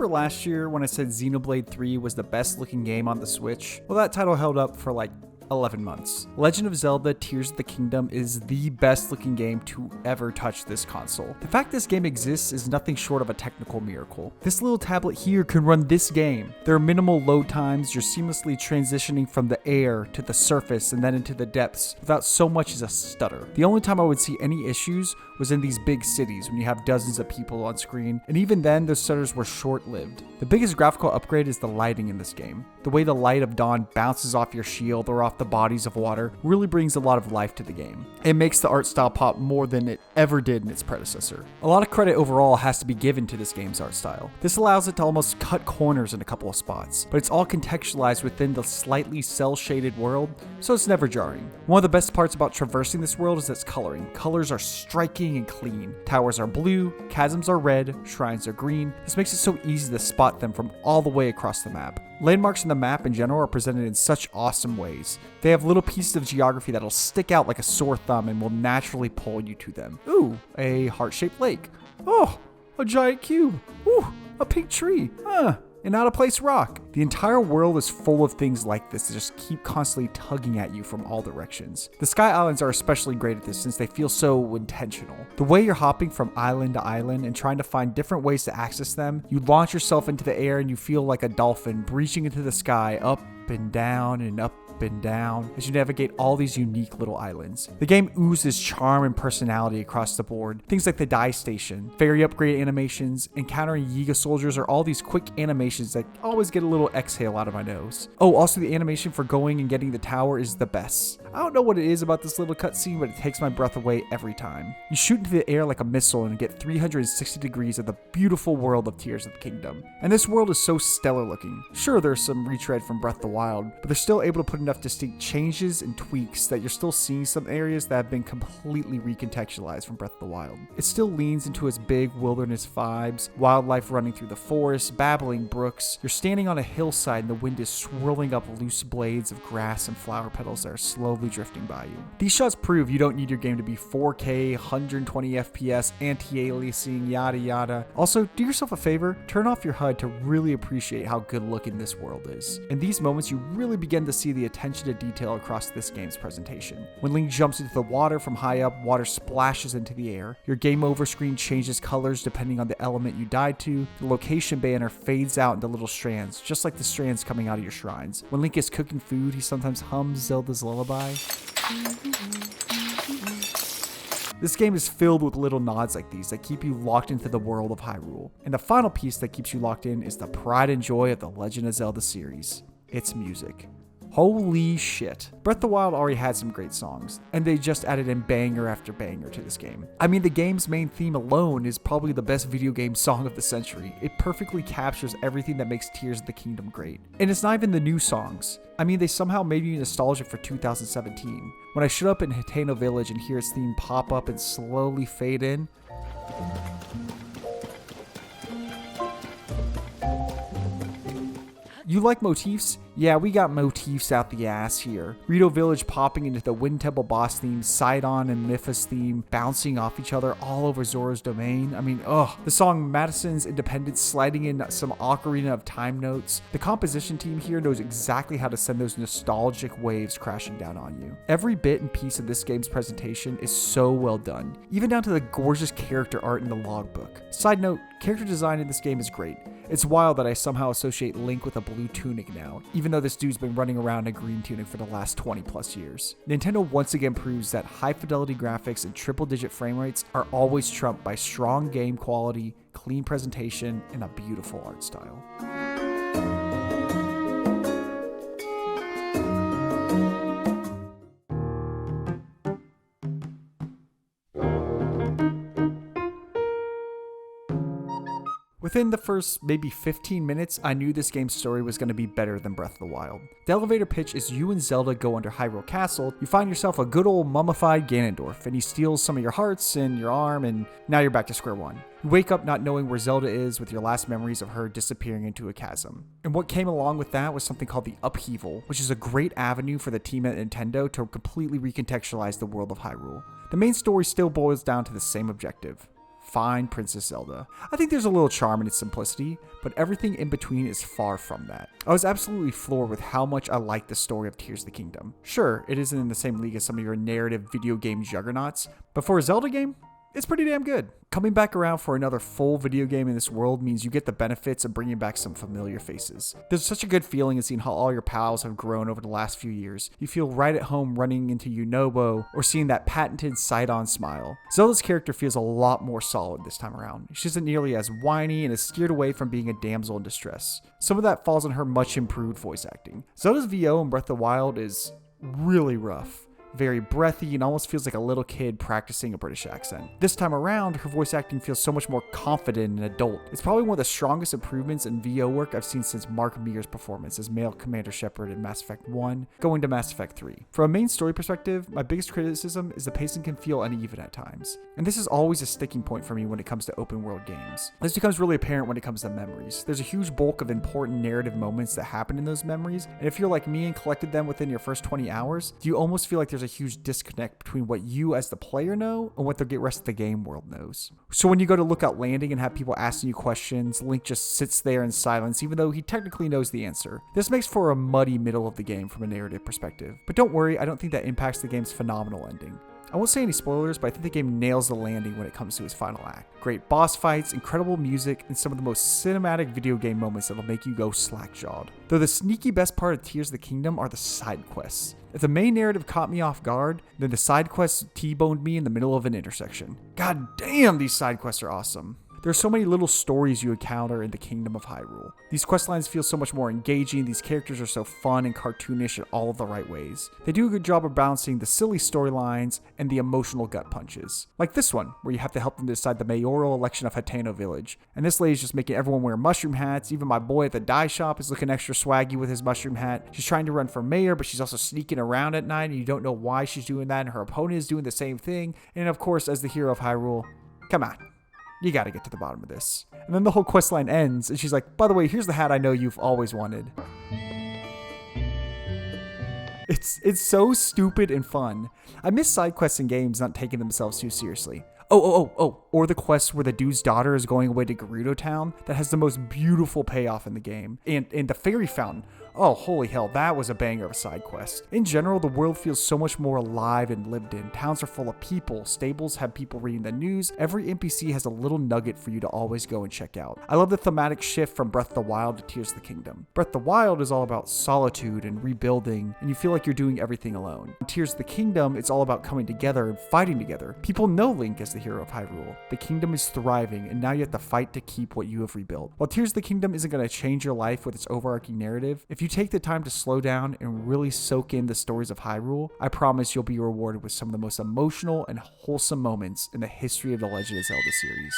Remember last year when I said Xenoblade 3 was the best looking game on the Switch? Well, that title held up for like 11 months. Legend of Zelda Tears of the Kingdom is the best looking game to ever touch this console. The fact this game exists is nothing short of a technical miracle. This little tablet here can run this game. There are minimal load times, you're seamlessly transitioning from the air to the surface and then into the depths without so much as a stutter. The only time I would see any issues was in these big cities when you have dozens of people on screen, and even then those stutters were short-lived. The biggest graphical upgrade is the lighting in this game. The way the light of dawn bounces off your shield or off the bodies of water really brings a lot of life to the game. It makes the art style pop more than it ever did in its predecessor. A lot of credit overall has to be given to this game's art style. This allows it to almost cut corners in a couple of spots, but it's all contextualized within the slightly cel-shaded world, so it's never jarring. One of the best parts about traversing this world is its coloring. Colors are striking and clean. Towers are blue, chasms are red, shrines are green. This makes it so easy to spot them from all the way across the map. Landmarks in the map in general are presented in such awesome ways. They have little pieces of geography that'll stick out like a sore thumb and will naturally pull you to them. Ooh, a heart-shaped lake. Oh, a giant cube. Ooh, a pink tree. An out-of-place rock. The entire world is full of things like this that just keep constantly tugging at you from all directions. The Sky Islands are especially great at this since they feel so intentional. The way you're hopping from island to island and trying to find different ways to access them, you launch yourself into the air and you feel like a dolphin breaching into the sky, up and down and up and down as you navigate all these unique little islands. The game oozes charm and personality across the board. Things like the dye station, fairy upgrade animations, encountering Yiga soldiers are all these quick animations that always get a little exhale out of my nose. Oh, also the animation for going and getting the tower is the best. I don't know what it is about this little cutscene, but it takes my breath away every time. You shoot into the air like a missile and get 360 degrees of the beautiful world of Tears of the Kingdom. And this world is so stellar looking. Sure, there's some retread from Breath of the Wild, but they're still able to put enough distinct changes and tweaks that you're still seeing some areas that have been completely recontextualized from Breath of the Wild. It still leans into its big wilderness vibes, wildlife running through the forest, babbling brooks. You're standing on a hillside and the wind is swirling up loose blades of grass and flower petals that are slowly drifting by you. These shots prove you don't need your game to be 4K, 120 FPS, anti-aliasing, yada yada. Also, do yourself a favor, turn off your HUD to really appreciate how good looking this world is. In these moments, you really begin to see the attention to detail across this game's presentation. When Link jumps into the water from high up, water splashes into the air. Your game over screen changes colors depending on the element you died to. The location banner fades out into little strands, just like the strands coming out of your shrines. When Link is cooking food, he sometimes hums Zelda's lullaby. This game is filled with little nods like these that keep you locked into the world of Hyrule. And the final piece that keeps you locked in is the pride and joy of the Legend of Zelda series. Its music. Holy shit. Breath of the Wild already had some great songs, and they just added in banger after banger to this game. I mean, the game's main theme alone is probably the best video game song of the century. It perfectly captures everything that makes Tears of the Kingdom great. And it's not even the new songs. I mean, they somehow made me nostalgic for 2017. When I showed up in Hiteno Village and hear its theme pop up and slowly fade in, you like motifs? Yeah, we got motifs out the ass here. Rito Village popping into the Wind Temple boss theme, Sidon and Mipha's theme bouncing off each other all over Zora's domain. I mean, the song Madison's Independence sliding in some Ocarina of Time notes. The composition team here knows exactly how to send those nostalgic waves crashing down on you. Every bit and piece of this game's presentation is so well done, even down to the gorgeous character art in the logbook. Side note, character design in this game is great. It's wild that I somehow associate Link with a blue tunic now, even though this dude's been running around in a green tunic for the last 20 plus years. Nintendo once again proves that high fidelity graphics and triple digit frame rates are always trumped by strong game quality, clean presentation, and a beautiful art style. Within the first maybe 15 minutes, I knew this game's story was going to be better than Breath of the Wild. The elevator pitch is you and Zelda go under Hyrule Castle, you find yourself a good old mummified Ganondorf, and he steals some of your hearts and your arm, and now you're back to square one. You wake up not knowing where Zelda is with your last memories of her disappearing into a chasm. And what came along with that was something called the Upheaval, which is a great avenue for the team at Nintendo to completely recontextualize the world of Hyrule. The main story still boils down to the same objective: find Princess Zelda. I think there's a little charm in its simplicity, but everything in between is far from that. I was absolutely floored with how much I liked the story of Tears of the Kingdom. Sure, it isn't in the same league as some of your narrative video game juggernauts, but for a Zelda game, it's pretty damn good. Coming back around for another full video game in this world means you get the benefits of bringing back some familiar faces. There's such a good feeling in seeing how all your pals have grown over the last few years. You feel right at home running into Yunobo or seeing that patented side-on smile. Zelda's character feels a lot more solid this time around. She isn't nearly as whiny and is steered away from being a damsel in distress. Some of that falls on her much improved voice acting. Zelda's VO in Breath of the Wild is really rough. Very breathy and almost feels like a little kid practicing a British accent. This time around, her voice acting feels so much more confident and adult. It's probably one of the strongest improvements in VO work I've seen since Mark Meer's performance as male Commander Shepard in Mass Effect 1, going to Mass Effect 3. From a main story perspective, my biggest criticism is the pacing can feel uneven at times. And this is always a sticking point for me when it comes to open world games. This becomes really apparent when it comes to memories. There's a huge bulk of important narrative moments that happen in those memories, and if you're like me and collected them within your first 20 hours, you almost feel like there's a huge disconnect between what you as the player know and what the rest of the game world knows. So when you go to Lookout Landing and have people asking you questions, Link just sits there in silence even though he technically knows the answer. This makes for a muddy middle of the game from a narrative perspective. But don't worry, I don't think that impacts the game's phenomenal ending. I won't say any spoilers, but I think the game nails the landing when it comes to its final act. Great boss fights, incredible music, and some of the most cinematic video game moments that'll make you go slack-jawed. Though the sneaky best part of Tears of the Kingdom are the side quests. If the main narrative caught me off guard, then the side quests T-boned me in the middle of an intersection. God damn, these side quests are awesome. There are so many little stories you encounter in the Kingdom of Hyrule. These questlines feel so much more engaging, these characters are so fun and cartoonish in all of the right ways. They do a good job of balancing the silly storylines and the emotional gut punches. Like this one, where you have to help them decide the mayoral election of Hateno Village. And this lady's just making everyone wear mushroom hats, even my boy at the dye shop is looking extra swaggy with his mushroom hat. She's trying to run for mayor, but she's also sneaking around at night and you don't know why she's doing that, and her opponent is doing the same thing. And of course, as the hero of Hyrule, come on. You gotta get to the bottom of this. And then the whole questline ends, and she's like, by the way, here's the hat I know you've always wanted. It's so stupid and fun. I miss side quests in games not taking themselves too seriously. Or the quest where the dude's daughter is going away to Gerudo Town that has the most beautiful payoff in the game. And the fairy fountain. Oh, holy hell, that was a banger of a side quest. In general, the world feels so much more alive and lived in. Towns are full of people. Stables have people reading the news. Every NPC has a little nugget for you to always go and check out. I love the thematic shift from Breath of the Wild to Tears of the Kingdom. Breath of the Wild is all about solitude and rebuilding, and you feel like you're doing everything alone. In Tears of the Kingdom, it's all about coming together and fighting together. People know Link as the hero of Hyrule. The kingdom is thriving, and now you have to fight to keep what you have rebuilt. While Tears of the Kingdom isn't going to change your life with its overarching narrative, if you take the time to slow down and really soak in the stories of Hyrule, I promise you'll be rewarded with some of the most emotional and wholesome moments in the history of the Legend of Zelda series.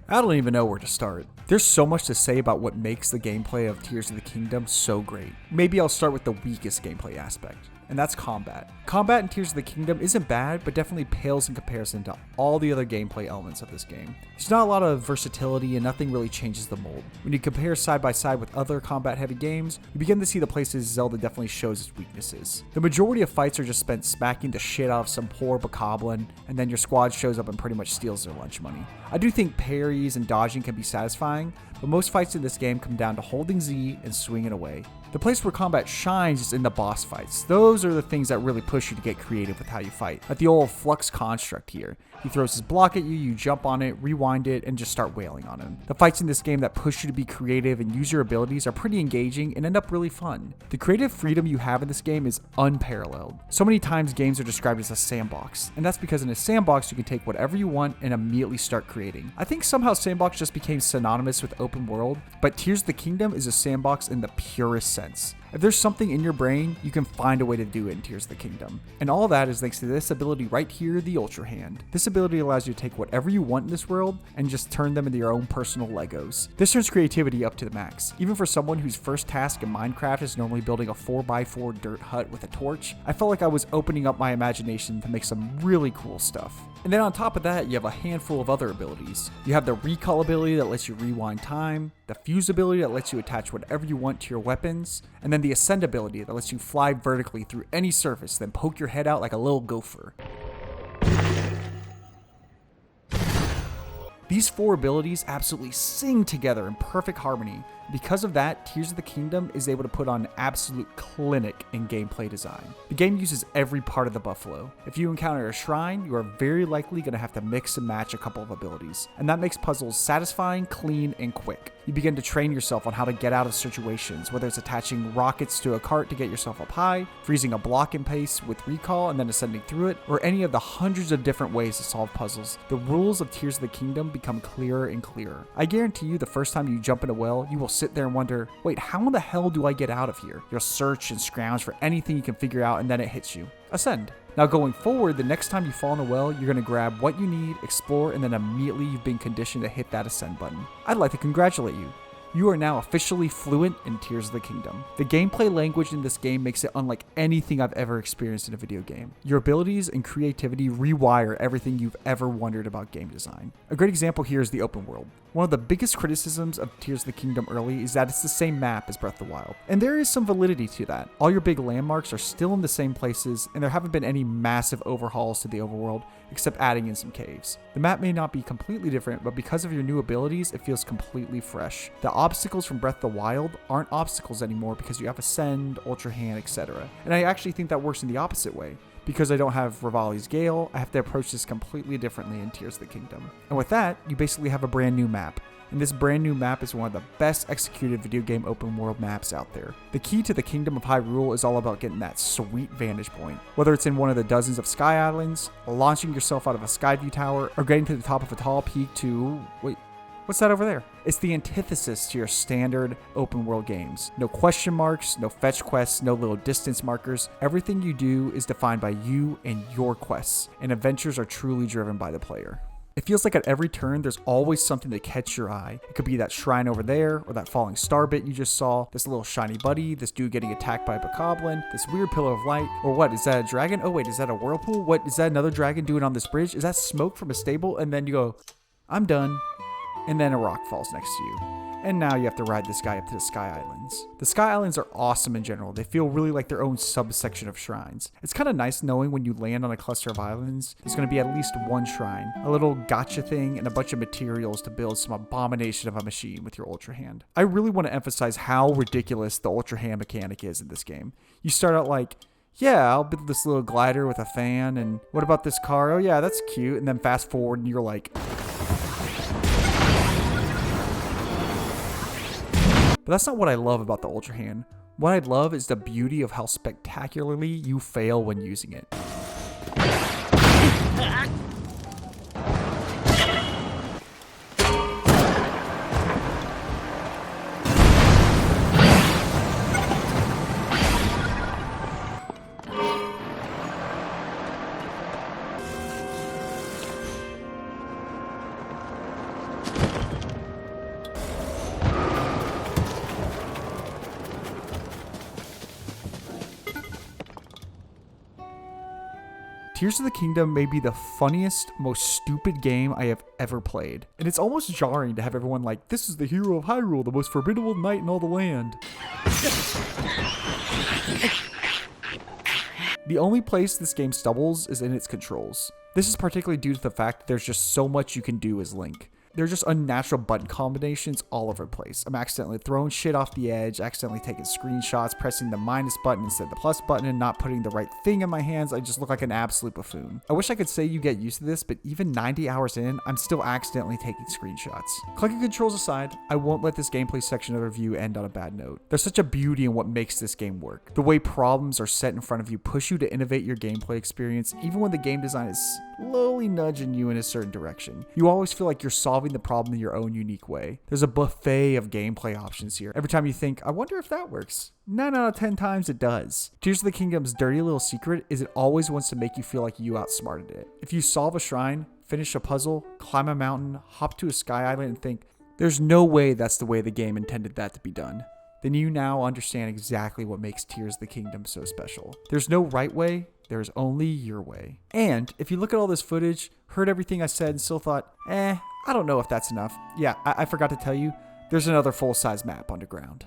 I don't even know where to start. There's so much to say about what makes the gameplay of Tears of the Kingdom so great. Maybe I'll start with the weakest gameplay aspect, and that's combat. Combat in Tears of the Kingdom isn't bad, but definitely pales in comparison to all the other gameplay elements of this game. There's not a lot of versatility and nothing really changes the mold. When you compare side by side with other combat-heavy games, you begin to see the places Zelda definitely shows its weaknesses. The majority of fights are just spent smacking the shit out of some poor bokoblin, and then your squad shows up and pretty much steals their lunch money. I do think parries and dodging can be satisfying, but most fights in this game come down to holding Z and swinging away. The place where combat shines is in the boss fights. Those are the things that really push you to get creative with how you fight. Like the old Flux construct here. He throws his block at you, you jump on it, rewind it, and just start wailing on him. The fights in this game that push you to be creative and use your abilities are pretty engaging and end up really fun. The creative freedom you have in this game is unparalleled. So many times games are described as a sandbox, and that's because in a sandbox you can take whatever you want and immediately start creating. I think somehow sandbox just became synonymous with open world, but Tears of the Kingdom is a sandbox in the purest sense. If there's something in your brain, you can find a way to do it in Tears of the Kingdom. And all that is thanks to this ability right here, the Ultra Hand. This ability allows you to take whatever you want in this world and just turn them into your own personal Legos. This turns creativity up to the max. Even for someone whose first task in Minecraft is normally building a 4x4 dirt hut with a torch, I felt like I was opening up my imagination to make some really cool stuff. And then on top of that, you have a handful of other abilities. You have the recall ability that lets you rewind time, the fuse ability that lets you attach whatever you want to your weapons, and then the ascend ability that lets you fly vertically through any surface, then poke your head out like a little gopher. These 4 abilities absolutely sing together in perfect harmony. Because of that, Tears of the Kingdom is able to put on an absolute clinic in gameplay design. The game uses every part of the buffalo. If you encounter a shrine, you are very likely going to have to mix and match a couple of abilities, and that makes puzzles satisfying, clean, and quick. You begin to train yourself on how to get out of situations, whether it's attaching rockets to a cart to get yourself up high, freezing a block in place with recall and then ascending through it, or any of the hundreds of different ways to solve puzzles. The rules of Tears of the Kingdom become clearer and clearer. I guarantee you the first time you jump in a well, you will sit there and wonder, wait, how in the hell do I get out of here? You'll search and scrounge for anything you can figure out, and then it hits you. Ascend. Now going forward, the next time you fall in a well, you're going to grab what you need, explore, and then immediately you've been conditioned to hit that ascend button. I'd like to congratulate you. You are now officially fluent in Tears of the Kingdom. The gameplay language in this game makes it unlike anything I've ever experienced in a video game. Your abilities and creativity rewire everything you've ever wondered about game design. A great example here is the open world. One of the biggest criticisms of Tears of the Kingdom early is that it's the same map as Breath of the Wild. And there is some validity to that. All your big landmarks are still in the same places, and there haven't been any massive overhauls to the overworld, except adding in some caves. The map may not be completely different, but because of your new abilities, it feels completely fresh. The obstacles from Breath of the Wild aren't obstacles anymore because you have Ascend, Ultra Hand, etc. And I actually think that works in the opposite way. Because I don't have Rivali's Gale, I have to approach this completely differently in Tears of the Kingdom. And with that, you basically have a brand new map. And this brand new map is one of the best executed video game open world maps out there. The key to the Kingdom of Hyrule is all about getting that sweet vantage point. Whether it's in one of the dozens of sky islands, launching yourself out of a skyview tower, or getting to the top of a tall peak to... wait, what's that over there? It's the antithesis to your standard open world games. No question marks, no fetch quests, no little distance markers. Everything you do is defined by you and your quests, and adventures are truly driven by the player. It feels like at every turn, there's always something to catch your eye. It could be that shrine over there, or that falling star bit you just saw, this little shiny buddy, this dude getting attacked by a bokoblin, this weird pillar of light, or what, is that a dragon? Oh wait, is that a whirlpool? What, is that another dragon doing on this bridge? Is that smoke from a stable? And then you go, I'm done. And then a rock falls next to you. And now you have to ride this guy up to the Sky Islands. The Sky Islands are awesome in general. They feel really like their own subsection of shrines. It's kind of nice knowing when you land on a cluster of islands, there's going to be at least one shrine, a little gotcha thing, and a bunch of materials to build some abomination of a machine with your Ultra Hand. I really want to emphasize how ridiculous the Ultra Hand mechanic is in this game. You start out like, yeah, I'll build this little glider with a fan, and what about this car? Oh yeah, that's cute. And then fast forward and you're like... But that's not what I love about the Ultra Hand. What I love is the beauty of how spectacularly you fail when using it. Tears of the Kingdom may be the funniest, most stupid game I have ever played. And it's almost jarring to have everyone like, this is the hero of Hyrule, the most formidable knight in all the land. The only place this game stumbles is in its controls. This is particularly due to the fact that there's just so much you can do as Link. They're just unnatural button combinations all over the place. I'm accidentally throwing shit off the edge, accidentally taking screenshots, pressing the minus button instead of the plus button, and not putting the right thing in my hands. I just look like an absolute buffoon. I wish I could say you get used to this, but even 90 hours in, I'm still accidentally taking screenshots. Clicking controls aside, I won't let this gameplay section of the review end on a bad note. There's such a beauty in what makes this game work. The way problems are set in front of you push you to innovate your gameplay experience, even when the game design is slowly nudging you in a certain direction. You always feel like you're solving solving the problem in your own unique way. There's a buffet of gameplay options here. Every time you think, I wonder if that works, 9 out of 10 times it does. Tears of the Kingdom's dirty little secret is it always wants to make you feel like you outsmarted it. If you solve a shrine, finish a puzzle, climb a mountain, hop to a sky island, and think, there's no way that's the way the game intended that to be done, then you now understand exactly what makes Tears of the Kingdom so special. There's no right way, there's only your way. And if you look at all this footage, heard everything I said, and still thought, I don't know if that's enough. Yeah, I forgot to tell you, there's another full-size map underground.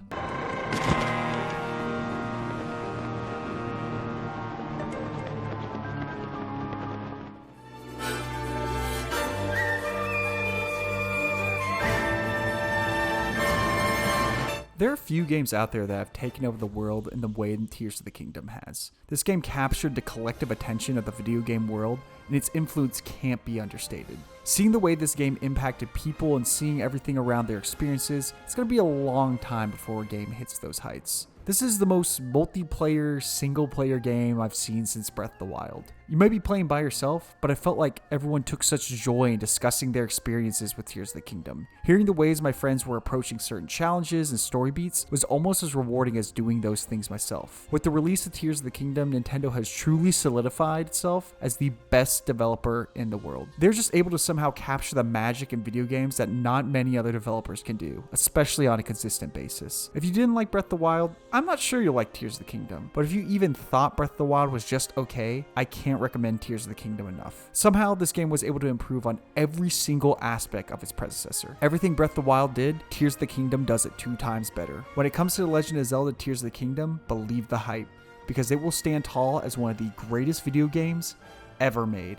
There are few games out there that have taken over the world in the way that Tears of the Kingdom has. This game captured the collective attention of the video game world, and its influence can't be understated. Seeing the way this game impacted people and seeing everything around their experiences, it's going to be a long time before a game hits those heights. This is the most multiplayer, single-player game I've seen since Breath of the Wild. You might be playing by yourself, but I felt like everyone took such joy in discussing their experiences with Tears of the Kingdom. Hearing the ways my friends were approaching certain challenges and story beats was almost as rewarding as doing those things myself. With the release of Tears of the Kingdom, Nintendo has truly solidified itself as the best developer in the world. They're just able to somehow capture the magic in video games that not many other developers can do, especially on a consistent basis. If you didn't like Breath of the Wild, I'm not sure you'll like Tears of the Kingdom, but if you even thought Breath of the Wild was just okay, I can't recommend Tears of the Kingdom enough. Somehow, this game was able to improve on every single aspect of its predecessor. Everything Breath of the Wild did, Tears of the Kingdom does it 2 times better. When it comes to The Legend of Zelda Tears of the Kingdom, believe the hype, because it will stand tall as one of the greatest video games ever made.